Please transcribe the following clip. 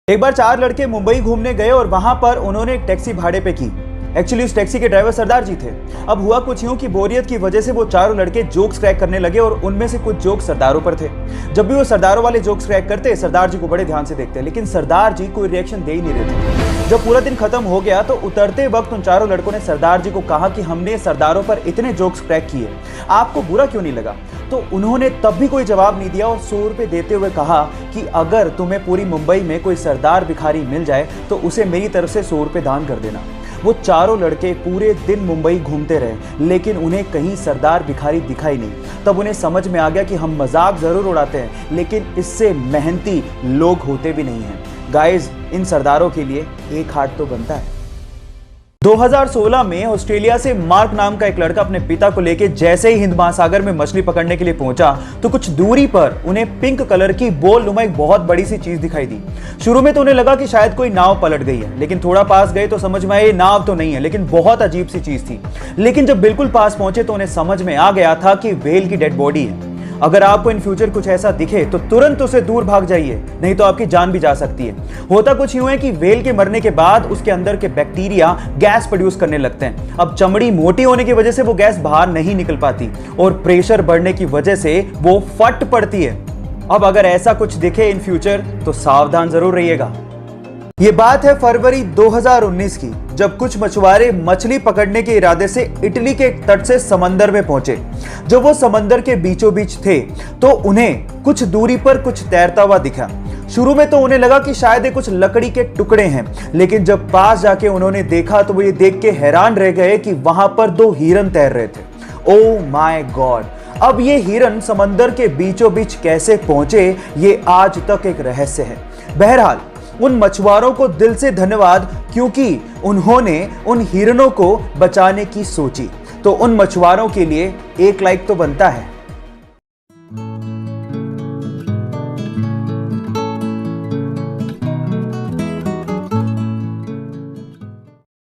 एक बार चार लड़के मुंबई घूमने गए और वहां पर उन्होंने एक टैक्सी भाड़े पे की। एक्चुअली उस टैक्सी के ड्राइवर सरदार जी थे। अब हुआ कुछ यूं कि बोरियत की वजह से वो चारों लड़के जोक्स क्रैक करने लगे और उनमें से कुछ जोक्स सरदारों पर थे। जब भी वो सरदारों वाले जोक्स क्रैक करते, सरदार जी को बड़े ध्यान से देखते, लेकिन सरदार जी कोई रिएक्शन दे ही नहीं रहे थे। जब पूरा दिन खत्म हो गया तो उतरते वक्त उन चारों लड़कों ने सरदार जी को कहा कि हमने सरदारों पर इतने जोक्स क्रैक किए, आपको बुरा क्यों नहीं लगा? तो उन्होंने तब भी कोई जवाब नहीं दिया और 100 रुपए देते हुए कहा कि अगर तुम्हें पूरी मुंबई में कोई सरदार भिखारी मिल जाए तो उसे मेरी तरफ से 100 रुपए दान कर देना। वो चारों लड़के पूरे दिन मुंबई घूमते रहे, लेकिन उन्हें कहीं सरदार भिखारी दिखाई नहीं। तब उन्हें समझ में आ गया कि हम मजाक जरूर उड़ाते हैं, लेकिन इससे मेहनती लोग होते भी नहीं हैं। गाइस, इन सरदारों के लिए एक हाथ तो बनता है। 2016 में ऑस्ट्रेलिया से मार्क नाम का एक लड़का अपने पिता को लेकर जैसे ही हिंद महासागर में मछली पकड़ने के लिए पहुंचा तो कुछ दूरी पर उन्हें पिंक कलर की बोल नुमा एक बहुत बड़ी सी चीज दिखाई दी। शुरू में तो उन्हें लगा कि शायद कोई नाव पलट गई है, लेकिन थोड़ा पास गए तो समझ में आया ये नाव तो नहीं है, लेकिन बहुत अजीब सी चीज थी। लेकिन जब बिल्कुल पास पहुंचे तो उन्हें समझ में आ गया था कि व्हेल की डेड बॉडी है। अगर आपको इन फ्यूचर कुछ ऐसा दिखे तो तुरंत उसे दूर भाग जाइए, नहीं तो आपकी जान भी जा सकती है। होता कुछ यूं है कि व्हेल के मरने के बाद उसके अंदर के बैक्टीरिया गैस प्रोड्यूस करने लगते हैं। अब चमड़ी मोटी होने की वजह से वो गैस बाहर नहीं निकल पाती और प्रेशर बढ़ने की वजह से वो फट पड़ती है। अब अगर ऐसा कुछ दिखे इन फ्यूचर तो सावधान जरूर रहिएगा। ये बात है फरवरी 2019 की, जब कुछ मछुआरे मछली पकड़ने के इरादे से इटली के एक तट से समंदर में पहुंचे। जब वो समंदर के बीचों बीच थे तो उन्हें कुछ दूरी पर कुछ तैरता हुआ दिखा। शुरू में तो उन्हें लगा कि शायद ये कुछ लकड़ी के टुकड़े हैं, लेकिन जब पास जाके उन्होंने देखा तो वो ये देख के हैरान रह गए कि वहां पर 2 हिरन तैर रहे थे। Oh my God! अब ये हिरन समंदर के बीचों बीच कैसे पहुंचे, ये आज तक एक रहस्य है। बहरहाल, उन मछुआरों को दिल से धन्यवाद, क्योंकि उन्होंने उन हिरणों को बचाने की सोची। तो उन मछुआरों के लिए एक लाइक तो बनता है।